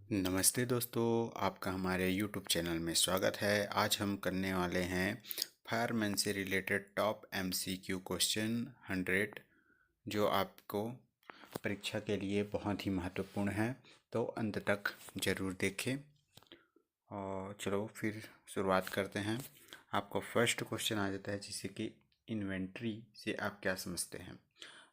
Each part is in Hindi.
नमस्ते दोस्तों, आपका हमारे YouTube चैनल में स्वागत है। आज हम करने वाले हैं फायरमैन से रिलेटेड टॉप MCQ क्वेश्चन 100 जो आपको परीक्षा के लिए बहुत ही महत्वपूर्ण है, तो अंत तक ज़रूर देखें। और चलो फिर शुरुआत करते हैं। आपको फर्स्ट क्वेश्चन आ जाता है जैसे कि इन्वेंट्री से आप क्या समझते हैं।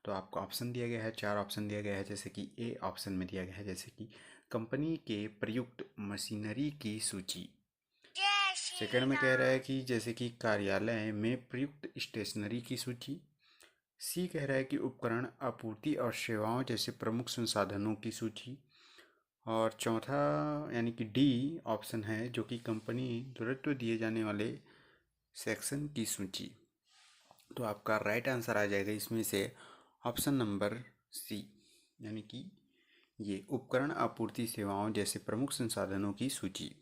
तो आपको ऑप्शन दिया गया है, 4 ऑप्शन दिया गया है। जैसे कि ए ऑप्शन में दिया गया है जैसे कि कंपनी के प्रयुक्त मशीनरी की सूची। सेकंड में कह रहा है कि जैसे कि कार्यालय में प्रयुक्त स्टेशनरी की सूची। सी कह रहा है कि उपकरण, आपूर्ति और सेवाओं जैसे प्रमुख संसाधनों की सूची। और चौथा यानी कि डी ऑप्शन है जो कि कंपनी द्वारा दिए जाने वाले सेक्शन की सूची। तो आपका राइट आंसर आ जाएगा इसमें से ऑप्शन नंबर सी, यानी कि ये उपकरण, आपूर्ति, सेवाओं जैसे प्रमुख संसाधनों की सूची।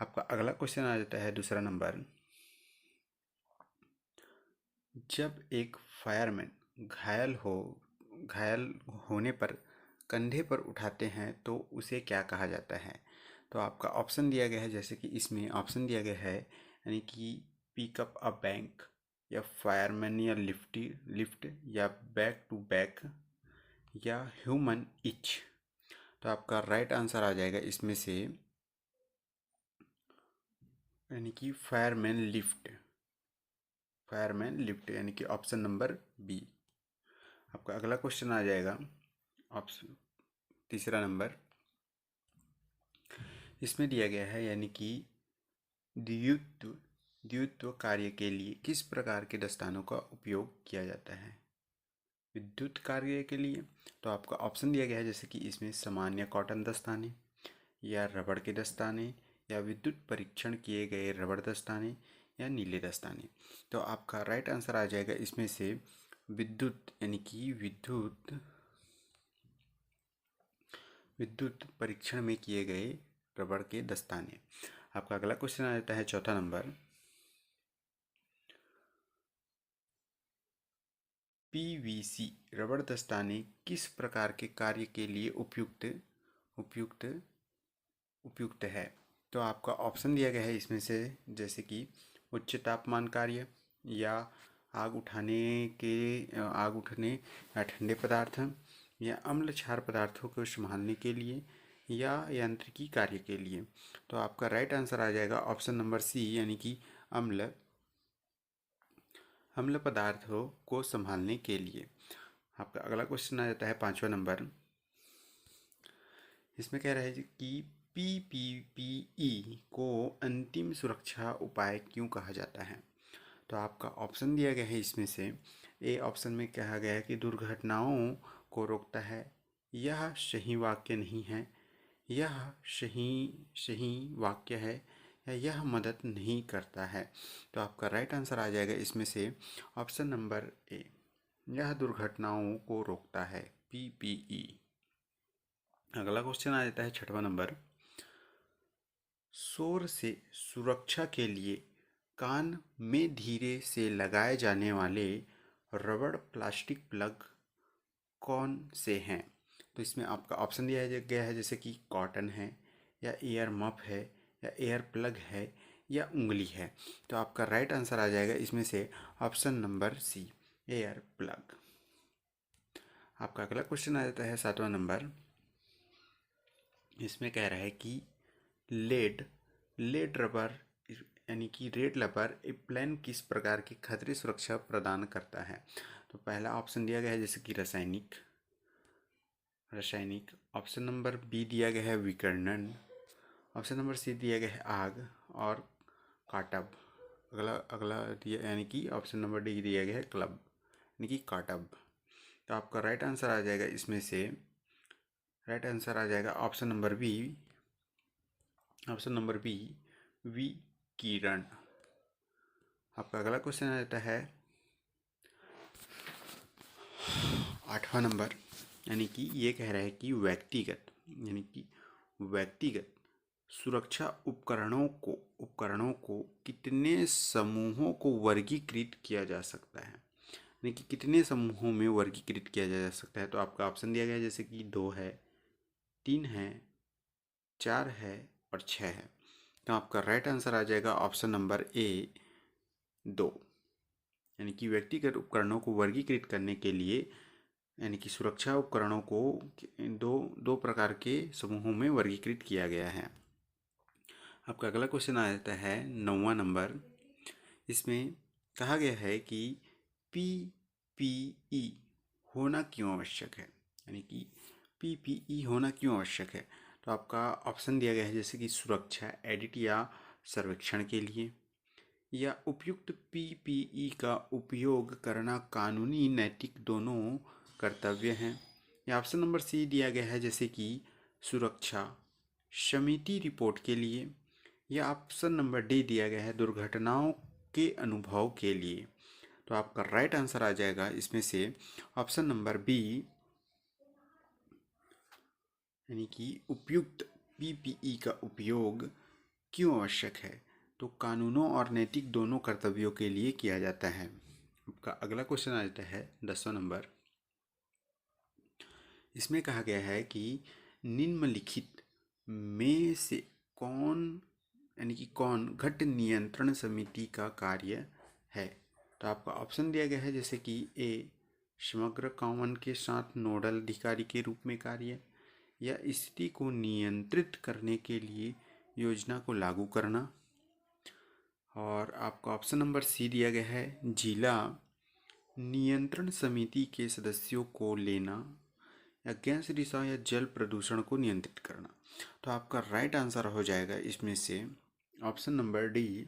आपका अगला क्वेश्चन आ जाता है दूसरा नंबर। जब एक फायरमैन घायल होने पर कंधे पर उठाते हैं तो उसे क्या कहा जाता है। तो आपका ऑप्शन दिया गया है जैसे कि इसमें ऑप्शन दिया गया है यानी कि पिकअप अ बैंक, या फायरमैन, या लिफ्ट, या बैक टू बैक, या ह्यूमन इच। तो आपका राइट आंसर आ जाएगा इसमें से यानी कि फायरमैन लिफ्ट यानी कि ऑप्शन नंबर बी। आपका अगला क्वेश्चन आ जाएगा ऑप्शन तीसरा नंबर। इसमें दिया गया है यानी कि द्वित्व द्वित्व कार्य के लिए किस प्रकार के दस्तानों का उपयोग किया जाता है। विद्युत कार्य के लिए तो आपका ऑप्शन दिया गया है जैसे कि इसमें सामान्य कॉटन दस्ताने, या रबड़ के दस्ताने, या विद्युत परीक्षण किए गए रबड़ दस्ताने, या नीले दस्ताने। तो आपका राइट आंसर आ जाएगा इसमें से विद्युत, यानी कि विद्युत परीक्षण में किए गए रबड़ के दस्ताने। आपका अगला क्वेश्चन आ जाता है चौथा नंबर। PVC रबड़ दस्ताने किस प्रकार के कार्य के लिए उपयुक्त उपयुक्त है। तो आपका ऑप्शन दिया गया है इसमें से जैसे कि उच्च तापमान कार्य, या आग उठने या ठंडे पदार्थ, या अम्ल क्षार पदार्थों को संभालने के लिए, या यांत्रिकी कार्य के लिए। तो आपका राइट आंसर आ जाएगा ऑप्शन नंबर सी, यानी कि अम्ल अम्ल पदार्थों को संभालने के लिए। आपका अगला क्वेश्चन आ जाता है पांचवा नंबर। इसमें कह रहा है कि PPPE को अंतिम सुरक्षा उपाय क्यों कहा जाता है। तो आपका ऑप्शन दिया गया है इसमें से ए ऑप्शन में कहा गया है कि दुर्घटनाओं को रोकता है, यह सही वाक्य नहीं है, यह सही सही वाक्य है, या यह मदद नहीं करता है। तो आपका राइट आंसर आ जाएगा इसमें से ऑप्शन नंबर ए, यह दुर्घटनाओं को रोकता है, PPE। अगला क्वेश्चन आ जाता है छठवां नंबर। शोर से सुरक्षा के लिए कान में धीरे से लगाए जाने वाले रबड़ प्लास्टिक प्लग कौन से हैं। तो इसमें आपका ऑप्शन दिया गया है जैसे कि कॉटन है, या एयर मफ है, या एयर प्लग है, या उंगली है। तो आपका राइट आंसर आ जाएगा इसमें से option number C, air plug. आपका अगला क्वेश्चन आ जाता है सातवां नंबर। इसमें कह रहा है कि लेड लेड रबर यानी कि रेड रबर प्लेन किस प्रकार की खतरे सुरक्षा प्रदान करता है। तो पहला ऑप्शन दिया गया है जैसे कि रासायनिक। ऑप्शन नंबर बी दिया गया है विकिरण। ऑप्शन नंबर सी दिया गया है आग और काटब। अगला अगला दिया यानी कि ऑप्शन नंबर डी दिया गया है क्लब यानी कि काटब। तो आपका राइट आंसर आ जाएगा इसमें से राइट आंसर आ जाएगा ऑप्शन नंबर बी, विकिरण। आपका अगला क्वेश्चन आ जाता है आठवां नंबर, यानी कि ये कह रहा है कि व्यक्तिगत सुरक्षा उपकरणों को कितने समूहों को वर्गीकृत किया जा सकता है, यानी कि कितने समूहों में वर्गीकृत किया जा सकता है। तो आपका ऑप्शन दिया गया है जैसे कि 2 है, 3 है, 4 है और 6 है। तो आपका राइट आंसर आ जाएगा ऑप्शन नंबर ए 2। यानी कि व्यक्तिगत उपकरणों को वर्गीकृत करने के लिए, यानी कि सुरक्षा उपकरणों को दो दो प्रकार के समूहों में वर्गीकृत किया गया है। आपका अगला क्वेश्चन आ जाता है 9वां नंबर। इसमें कहा गया है कि PPE होना क्यों आवश्यक है, यानी कि PPE होना क्यों आवश्यक है। तो आपका ऑप्शन दिया गया है जैसे कि सुरक्षा, एडिट या सर्वेक्षण के लिए, या उपयुक्त PPE का उपयोग करना कानूनी नैतिक दोनों कर्तव्य हैं, या ऑप्शन नंबर सी दिया गया है जैसे कि सुरक्षा समिति रिपोर्ट के लिए, या ऑप्शन नंबर डी दिया गया है दुर्घटनाओं के अनुभव के लिए। तो आपका राइट आंसर आ जाएगा इसमें से ऑप्शन नंबर बी, यानी कि उपयुक्त PPE का उपयोग क्यों आवश्यक है। तो कानूनों और नैतिक दोनों कर्तव्यों के लिए किया जाता है। आपका अगला क्वेश्चन आ जाता है 10वां नंबर। इसमें कहा गया है कि निम्नलिखित में से कौन, यानी कि कौन घट नियंत्रण समिति का कार्य है। तो आपका ऑप्शन दिया गया है जैसे कि ए समग्र कामन के साथ नोडल अधिकारी के रूप में कार्य, या स्थिति को नियंत्रित करने के लिए योजना को लागू करना, और आपका ऑप्शन नंबर सी दिया गया है जिला नियंत्रण समिति के सदस्यों को लेना, या गैस रिसाव या जल प्रदूषण को नियंत्रित करना। तो आपका राइट आंसर हो जाएगा इसमें से ऑप्शन नंबर डी,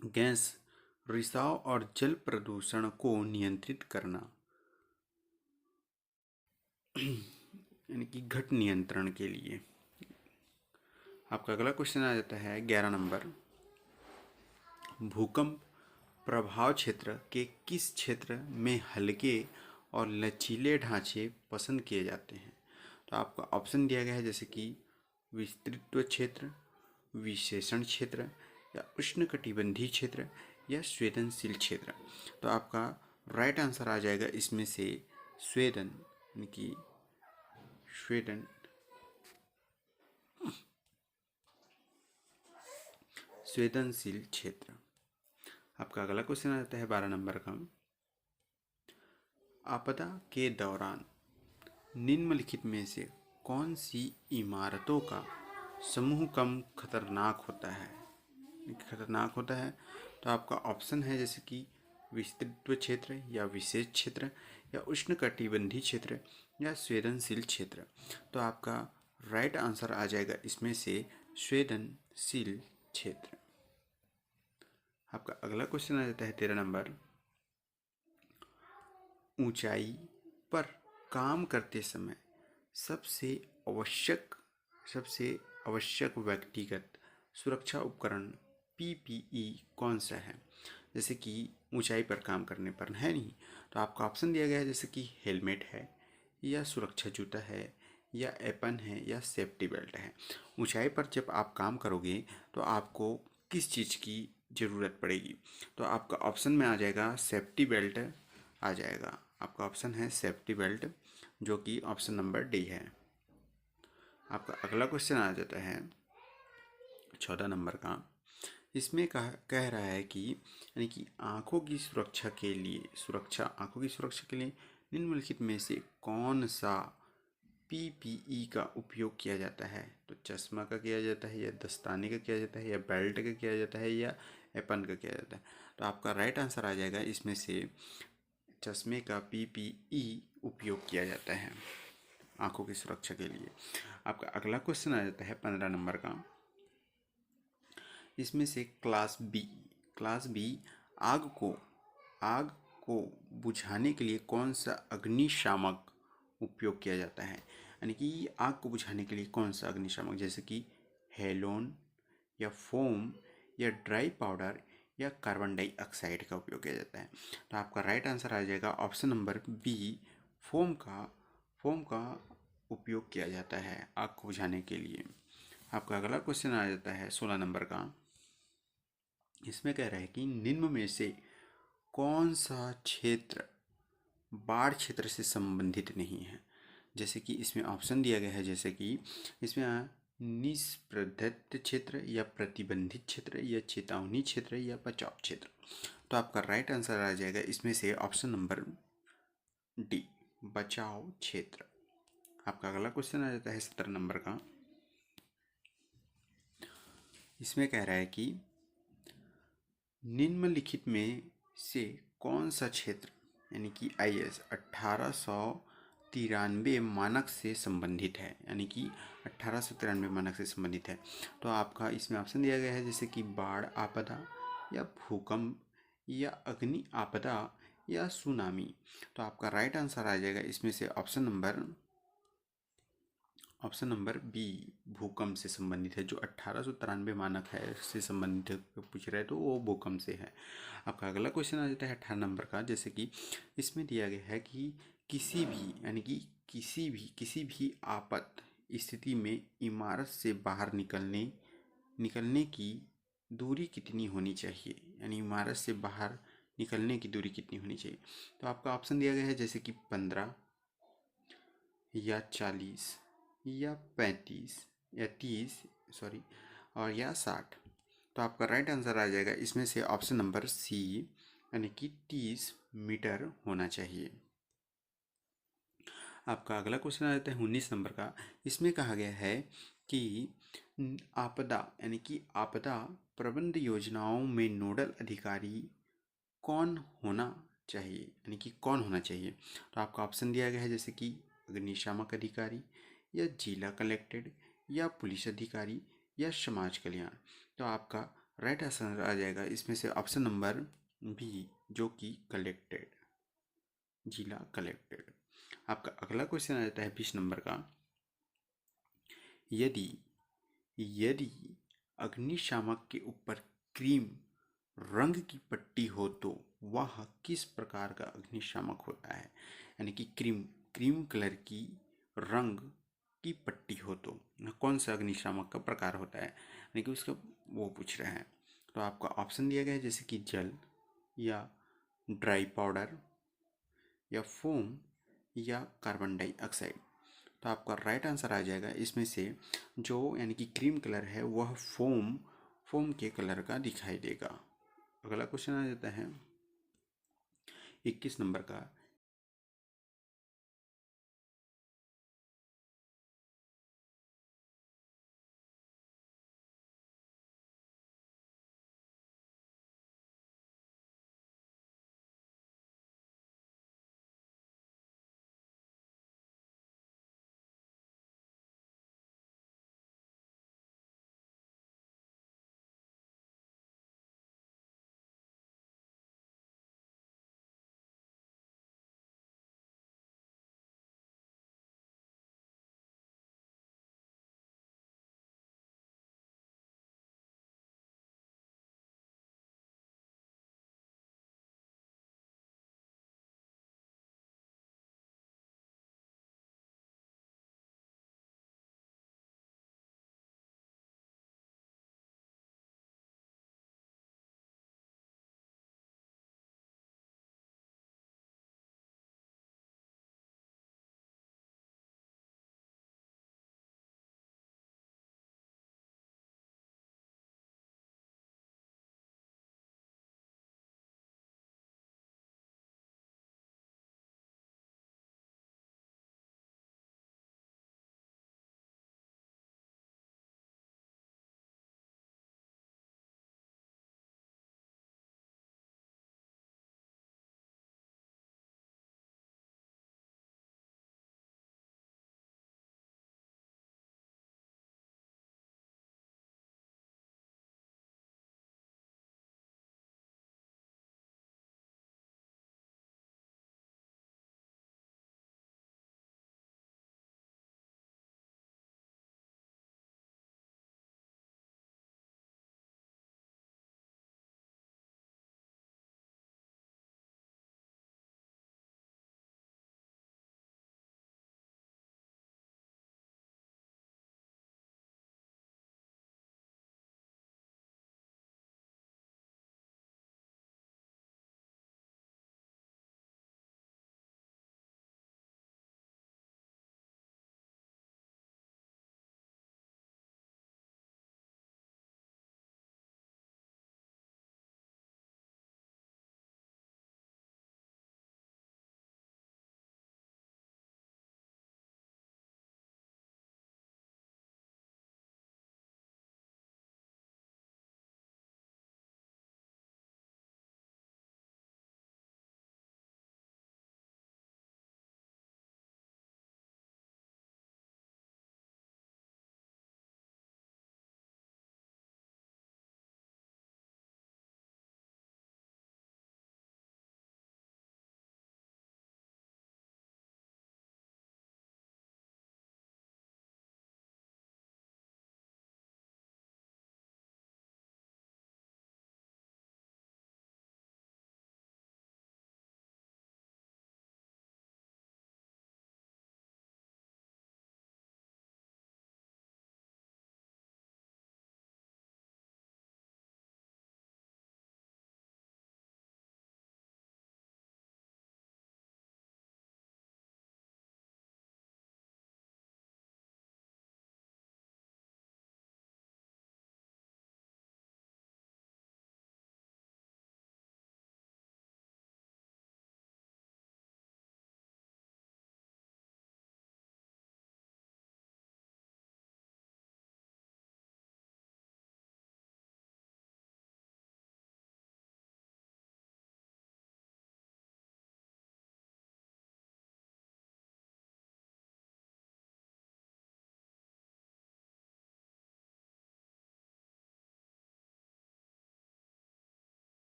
गैस रिसाव और जल प्रदूषण को नियंत्रित करना, यानी कि घट नियंत्रण के लिए। आपका अगला क्वेश्चन आ जाता है 11 नंबर। भूकंप प्रभाव क्षेत्र के किस क्षेत्र में हल्के और लचीले ढांचे पसंद किए जाते हैं। तो आपका ऑप्शन दिया गया है जैसे कि विस्तृत क्षेत्र, विशेषण क्षेत्र, या उष्णकटिबंधीय क्षेत्र, या संवेदनशील क्षेत्र। तो आपका राइट आंसर आ जाएगा इसमें से स्वेदन, यानी कि स्वेदन संवेदनशील क्षेत्र। आपका अगला क्वेश्चन आ जाता है 12 नंबर का। आपदा के दौरान निम्नलिखित में से कौन सी इमारतों का समूह कम खतरनाक होता है, तो आपका ऑप्शन है जैसे कि विस्तृत क्षेत्र, या विशेष क्षेत्र, या उष्णकटिबंधीय क्षेत्र, या संवेदनशील क्षेत्र। तो आपका राइट आंसर आ जाएगा इसमें से संवेदनशील क्षेत्र। आपका अगला क्वेश्चन आ जाता है 13 नंबर। ऊंचाई पर काम करते समय सबसे आवश्यक व्यक्तिगत सुरक्षा उपकरण PPE कौन सा है। जैसे कि ऊंचाई पर काम करने पर है नहीं, तो आपका ऑप्शन दिया गया है जैसे कि हेलमेट है, या सुरक्षा जूता है, या एपन है, या सेफ्टी बेल्ट है। ऊंचाई पर जब आप काम करोगे तो आपको किस चीज़ की ज़रूरत पड़ेगी। तो आपका ऑप्शन में आ जाएगा सेफ्टी बेल्ट आ जाएगा। आपका ऑप्शन है सेफ्टी बेल्ट, जो कि ऑप्शन नंबर डी है। आपका अगला क्वेश्चन आ जाता है 14 नंबर का। इसमें कह रहा है कि यानी कि आँखों की सुरक्षा के लिए निम्नलिखित में से कौन सा PPE का उपयोग किया जाता है। तो चश्मा का किया जाता है, या दस्ताने का किया जाता है, या बेल्ट का किया जाता है, या एपन का किया जाता है। तो आपका राइट आंसर आ जाएगा इसमें से चश्मे का PPE उपयोग किया जाता है आँखों की सुरक्षा के लिए। आपका अगला क्वेश्चन आ जाता है 15 नंबर का। इसमें से क्लास बी आग को बुझाने के लिए कौन सा अग्निशामक उपयोग किया जाता है। यानी कि आग को बुझाने के लिए कौन सा अग्निशामक, जैसे कि हेलोन, या फोम, या ड्राई पाउडर, या कार्बन डाइऑक्साइड का उपयोग किया जाता है। तो आपका राइट आंसर आ जाएगा ऑप्शन नंबर बी, फोम का उपयोग किया जाता है आग को बुझाने के लिए। आपका अगला क्वेश्चन आ जाता है 16 नंबर का। इसमें कह रहा है कि निम्न में से कौन सा क्षेत्र बाढ़ क्षेत्र से संबंधित नहीं है। जैसे कि इसमें ऑप्शन दिया गया है जैसे कि इसमें निष्प्रदत्त क्षेत्र या प्रतिबंधित क्षेत्र या चेतावनी क्षेत्र या बचाव क्षेत्र। तो आपका राइट आंसर आ जाएगा इसमें से ऑप्शन नंबर डी, बचाव क्षेत्र। आपका अगला क्वेश्चन आ जाता है 17 नंबर का। इसमें कह रहा है कि निम्नलिखित में से कौन सा क्षेत्र यानी कि IS 1893 मानक से संबंधित है, यानी कि 1893 मानक से संबंधित है। तो आपका इसमें ऑप्शन दिया गया है जैसे कि बाढ़ आपदा या भूकंप या अग्नि आपदा या सुनामी। तो आपका राइट आंसर आ जाएगा इसमें से ऑप्शन नंबर बी, भूकंप से संबंधित है। जो 1893 मानक है से संबंधित पूछ रहे हैं तो वो भूकंप से है। आपका अगला क्वेश्चन आ जाता है 18 नंबर का। जैसे कि इसमें दिया गया है कि किसी भी यानी कि किसी भी आपात स्थिति में इमारत से बाहर निकलने की दूरी कितनी होनी चाहिए, यानी इमारत से बाहर निकलने की दूरी कितनी होनी चाहिए। तो आपका ऑप्शन दिया गया है जैसे कि 15 या 40 या 35 या 30 सॉरी और या 60। तो आपका राइट आंसर आ जाएगा इसमें से ऑप्शन नंबर सी, यानी कि 30 मीटर होना चाहिए। आपका अगला क्वेश्चन आ जाता है 19 नंबर का। इसमें कहा गया है कि आपदा यानी कि आपदा प्रबंध योजनाओं में नोडल अधिकारी कौन होना चाहिए, यानी कि कौन होना चाहिए। तो आपका ऑप्शन दिया गया है जैसे कि अग्निशामक अधिकारी या जिला कलेक्टेड या पुलिस अधिकारी या समाज कल्याण। तो आपका राइट आंसर आ जाएगा इसमें से ऑप्शन नंबर बी, जो कि कलेक्टेड, जिला कलेक्टेड। आपका अगला क्वेश्चन आ जाता है 20 नंबर का। यदि यदि अग्निशामक के ऊपर क्रीम रंग की पट्टी हो तो वह किस प्रकार का अग्निशामक होता है, यानी कि क्रीम क्रीम कलर की रंग की पट्टी हो तो कौन सा अग्निशामक का प्रकार होता है, यानी कि उसका वो पूछ रहे हैं। तो आपका ऑप्शन दिया गया है जैसे कि जल या ड्राई पाउडर या फोम या कार्बन डाइऑक्साइड। तो आपका राइट आंसर आ जाएगा इसमें से जो यानी कि क्रीम कलर है वह फोम के कलर का दिखाई देगा। अगला क्वेश्चन आ जाता है 21 नंबर का।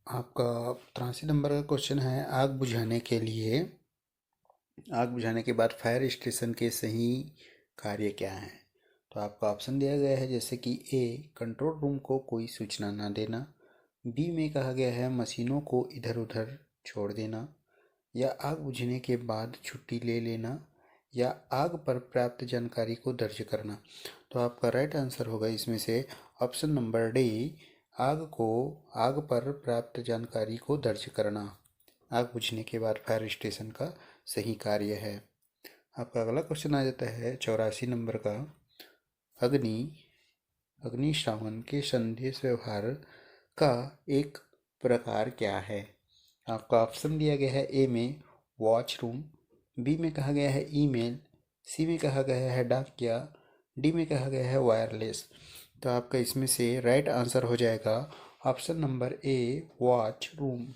आपका 83 नंबर का क्वेश्चन है, आग बुझाने के बाद फायर स्टेशन के सही कार्य क्या हैं। तो आपका ऑप्शन दिया गया है जैसे कि ए कंट्रोल रूम को कोई सूचना न देना, बी में कहा गया है मशीनों को इधर उधर छोड़ देना, या आग बुझने के बाद छुट्टी ले लेना, या आग पर प्राप्त जानकारी को दर्ज करना। तो आपका राइट आंसर होगा इसमें से ऑप्शन नंबर डी, आग पर प्राप्त जानकारी को दर्ज करना आग बुझने के बाद फायर स्टेशन का सही कार्य है। आपका अगला क्वेश्चन आ जाता है 84 नंबर का, अग्नि अग्निशमन के संदेश व्यवहार का एक प्रकार क्या है। आपका ऑप्शन दिया गया है ए में वॉचरूम, बी में कहा गया है ईमेल, सी में कहा गया है डाकिया, डी में कहा गया है वायरलेस। तो आपका इसमें से राइट आंसर हो जाएगा option number A watch room.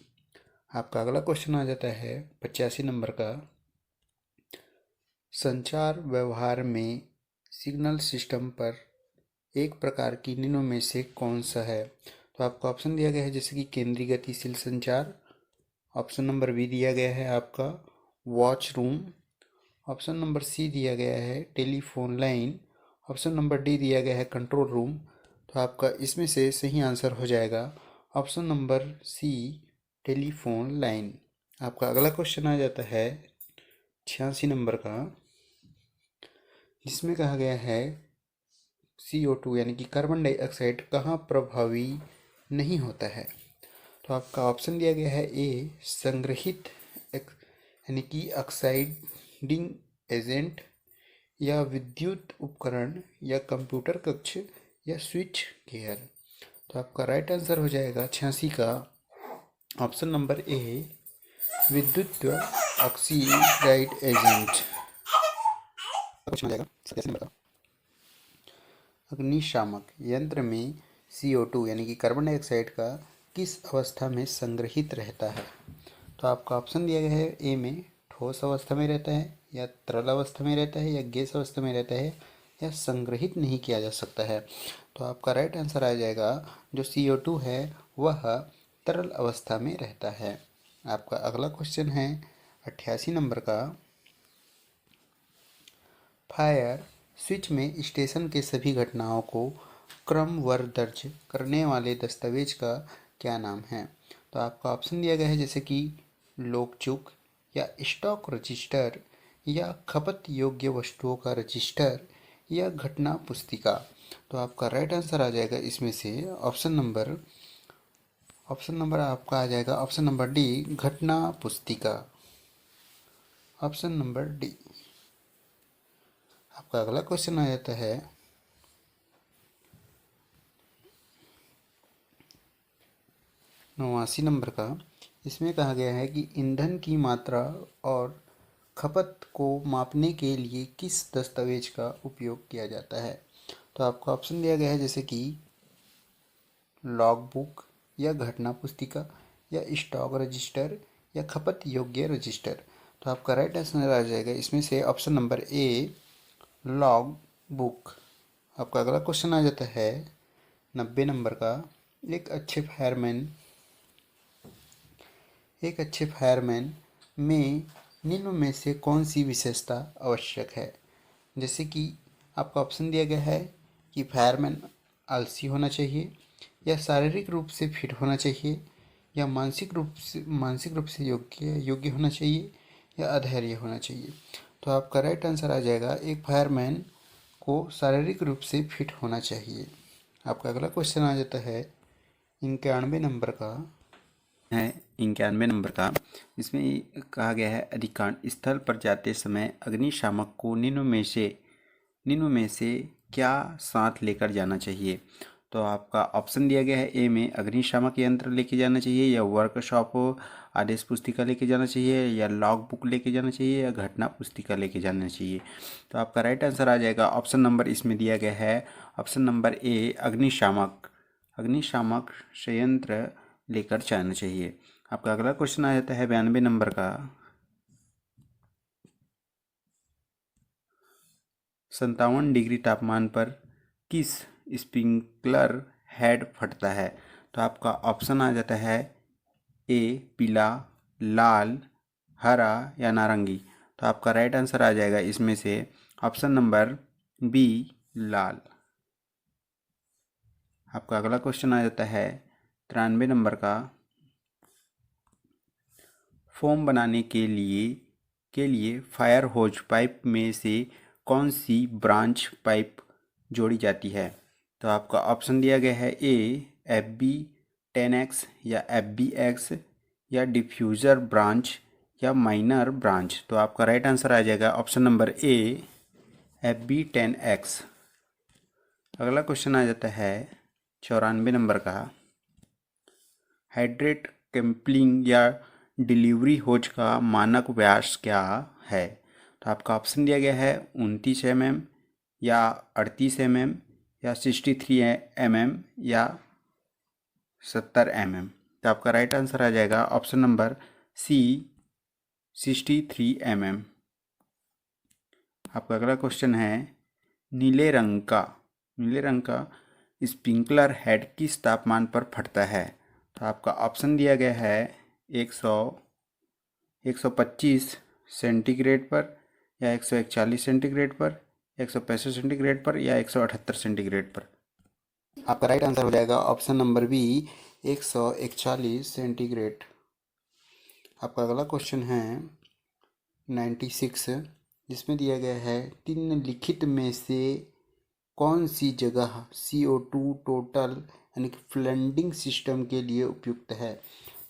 आपका अगला क्वेश्चन आ जाता है 85 नंबर का, संचार व्यवहार में सिग्नल सिस्टम पर एक प्रकार की निम्नों में से कौन सा है। तो आपको ऑप्शन दिया गया है जैसे कि केंद्रीय गतिशील संचार, ऑप्शन नंबर बी दिया गया है आपका watch room, option number C दिया गया है telephone line, option number D दिया गया है कंट्रोल रूम। तो आपका इसमें से सही आंसर हो जाएगा option number C telephone line. आपका अगला क्वेश्चन आ जाता है 86 नंबर का, जिसमें कहा गया है CO2 यानी कि कार्बन डाइऑक्साइड कहाँ प्रभावी नहीं होता है। तो आपका ऑप्शन दिया गया है ए संग्रहित यानी कि ऑक्साइडिंग एजेंट, या विद्युत उपकरण, या कंप्यूटर कक्ष, या स्विच गियर। तो आपका राइट आंसर हो जाएगा 86 का ऑप्शन नंबर ए विद्युत ऑक्सीडाइड एजेंट। क्वेश्चन आ जाएगा 87 नंबर का, अग्निशामक यंत्र में CO2 यानी कि कार्बन डाइऑक्साइड का किस अवस्था में संग्रहित रहता है। तो आपका ऑप्शन दिया गया है ए में ठोस अवस्था में रहता है, या तरल अवस्था में रहता है, या गैस अवस्था में रहता है, या संग्रहित नहीं किया जा सकता है। तो आपका राइट आंसर आ जाएगा जो CO2 है वह तरल अवस्था में रहता है। आपका अगला क्वेश्चन है 88 नंबर का, फायर स्विच में स्टेशन के सभी घटनाओं को क्रमवार दर्ज करने वाले दस्तावेज का क्या नाम है। तो आपका ऑप्शन दिया गया है जैसे कि लोकचुक, या स्टॉक रजिस्टर, या खपत योग्य वस्तुओं का रजिस्टर, या घटना पुस्तिका। तो आपका राइट आंसर आ जाएगा इसमें से ऑप्शन नंबर आपका आ जाएगा ऑप्शन नंबर डी घटना पुस्तिका, ऑप्शन नंबर डी। आपका अगला क्वेश्चन आ जाता है 89 नंबर का, इसमें कहा गया है कि ईंधन की मात्रा और खपत को मापने के लिए किस दस्तावेज का उपयोग किया जाता है। तो आपको ऑप्शन दिया गया है जैसे कि लॉग बुक, या घटना पुस्तिका, या स्टॉक रजिस्टर, या खपत योग्य रजिस्टर। तो आपका राइट आंसर आ जाएगा इसमें से option number A log book. आपका अगला क्वेश्चन आ जाता है 90 नंबर का, एक अच्छे फायरमैन में निम्न में से कौन सी विशेषता आवश्यक है। जैसे कि आपका ऑप्शन दिया गया है कि फायरमैन आलसी होना चाहिए, या शारीरिक रूप से फिट होना चाहिए, या मानसिक रूप से योग्य होना चाहिए, या अधैर्य होना चाहिए। तो आपका राइट आंसर आ जाएगा एक फायरमैन को शारीरिक रूप से फिट होना चाहिए। आपका अगला क्वेश्चन आ जाता है 91 नंबर का, इसमें कहा गया है अधिकांश स्थल पर जाते समय अग्निशामक को निम्न में से क्या साथ लेकर जाना चाहिए। तो आपका ऑप्शन दिया गया है ए में अग्निशामक यंत्र लेके जाना चाहिए, या वर्कशॉप आदेश पुस्तिका लेके जाना चाहिए, या लॉग बुक लेके जाना चाहिए, या घटना पुस्तिका लेके जाना चाहिए। तो आपका राइट आंसर आ जाएगा ऑप्शन नंबर इसमें दिया गया है ऑप्शन नंबर ए अग्निशामक संयंत्र लेकर जाना चाहिए। आपका अगला क्वेश्चन आ जाता है 92 नंबर का, 57 डिग्री तापमान पर किस स्प्रिंकलर हेड फटता है। तो आपका ऑप्शन आ जाता है ए पीला, लाल, हरा या नारंगी। तो आपका राइट आंसर आ जाएगा इसमें से ऑप्शन नंबर बी, लाल। आपका अगला क्वेश्चन आ जाता है 93 नंबर का। फोम बनाने के लिए फायर होज पाइप में से कौन सी ब्रांच पाइप जोड़ी जाती है? तो आपका ऑप्शन दिया गया है ए FB10X या FBX या डिफ्यूज़र ब्रांच या माइनर ब्रांच। तो आपका राइट आंसर आ जाएगा ऑप्शन नंबर ए FB10X। अगला क्वेश्चन आ जाता है 94 नंबर का। हाइड्रेट कैम्पलिंग या डिलीवरी होज का मानक व्यास क्या है? तो आपका ऑप्शन दिया गया है 29 mm या 38 mm या 63 mm या 70 mm। तो आपका राइट आंसर आ जाएगा ऑप्शन नंबर सी 63 mm। आपका अगला क्वेश्चन है नीले रंग का स्प्रिंकलर हेड किस तापमान पर फटता है? तो आपका ऑप्शन दिया गया है 125 सेंटीग्रेड पर या 141 सेंटीग्रेड पर, 165 सेंटीग्रेड पर या 178 सेंटीग्रेड पर। आपका राइट आंसर हो जाएगा ऑप्शन नंबर बी 141 सेंटीग्रेड। आपका अगला क्वेश्चन है 96, जिसमें दिया गया है निम्नलिखित में से कौन सी जगह CO2 टोटल यानी कि फ्लडिंग सिस्टम के लिए उपयुक्त है?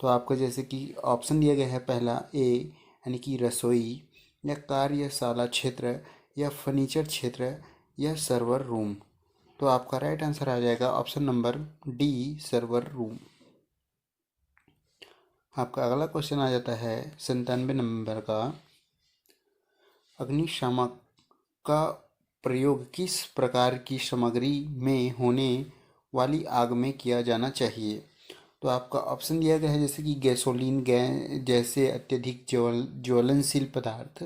तो आपको जैसे कि ऑप्शन दिया गया है पहला ए यानी कि रसोई या कार्यशाला क्षेत्र या फर्नीचर क्षेत्र या सर्वर रूम। तो आपका राइट आंसर आ जाएगा option number D server room. आपका अगला क्वेश्चन आ जाता है 97 नंबर का। अग्निशामक का प्रयोग किस प्रकार की सामग्री में होने वाली आग में किया जाना चाहिए? तो आपका ऑप्शन दिया गया है जैसे कि गैसोलीन जैसे अत्यधिक ज्वलनशील पदार्थ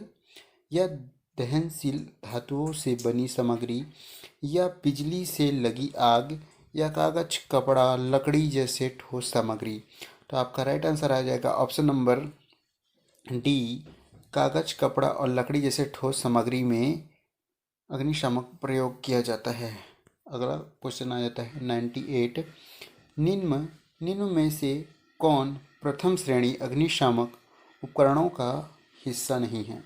या दहनशील धातुओं से बनी सामग्री या बिजली से लगी आग या कागज, कपड़ा, लकड़ी जैसे ठोस सामग्री। तो आपका राइट आंसर आ जाएगा ऑप्शन नंबर डी कागज, कपड़ा और लकड़ी जैसे ठोस सामग्री में अग्निशामक प्रयोग किया जाता है। अगला क्वेश्चन आ जाता है 98। निम्न में से कौन प्रथम श्रेणी अग्निशामक उपकरणों का हिस्सा नहीं है?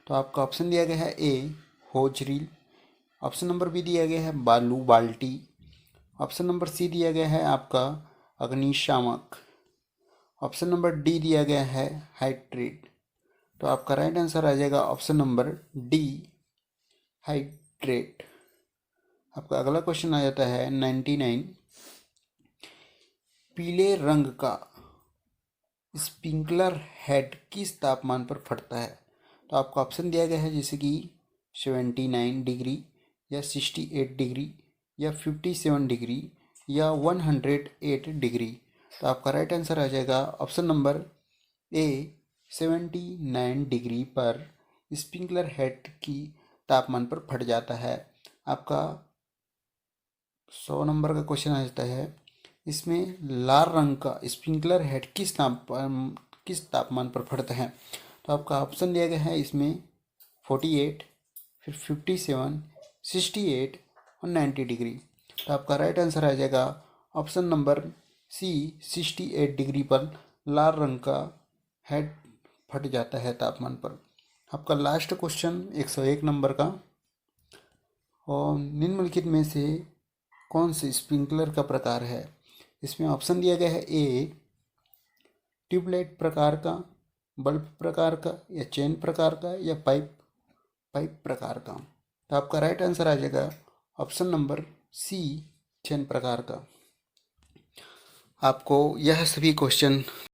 तो आपका ऑप्शन दिया गया है ए होज रील, ऑप्शन नंबर बी दिया गया है बालू बाल्टी, ऑप्शन नंबर सी दिया गया है आपका अग्निशामक, ऑप्शन नंबर डी दिया गया है हाइड्रेट। तो आपका राइट आंसर आ जाएगा ऑप्शन नंबर डी हाइड्रेट। आपका अगला क्वेश्चन आ जाता है 99। पीले रंग का स्प्रिंकलर हेड किस तापमान पर फटता है? तो आपको ऑप्शन दिया गया है जैसे कि 79 डिग्री या 68 डिग्री या 57 डिग्री या 108 डिग्री। तो आपका राइट आंसर आ जाएगा ऑप्शन नंबर ए 79 डिग्री पर स्प्रिंकलर हेड की तापमान पर फट जाता है। आपका 100 नंबर का क्वेश्चन आ जाता है। इसमें लाल रंग का स्प्रिंकलर हेड किस तापमान पर फटता है? तो आपका ऑप्शन दिया गया है इसमें 48, फिर 57, 68 और 90 डिग्री। तो आपका राइट आंसर आ जाएगा ऑप्शन नंबर सी 68 डिग्री पर लाल रंग का हेड फट जाता है तापमान पर। आपका लास्ट क्वेश्चन 101 नंबर का। और निम्नलिखित में से कौन से स्प्रिंकलर का प्रकार है? इसमें ऑप्शन दिया गया है ए ट्यूबलाइट प्रकार का, बल्ब प्रकार का या चेन प्रकार का या पाइप प्रकार का। तो आपका राइट आंसर आ जाएगा ऑप्शन नंबर सी चेन प्रकार का। आपको यह सभी क्वेश्चन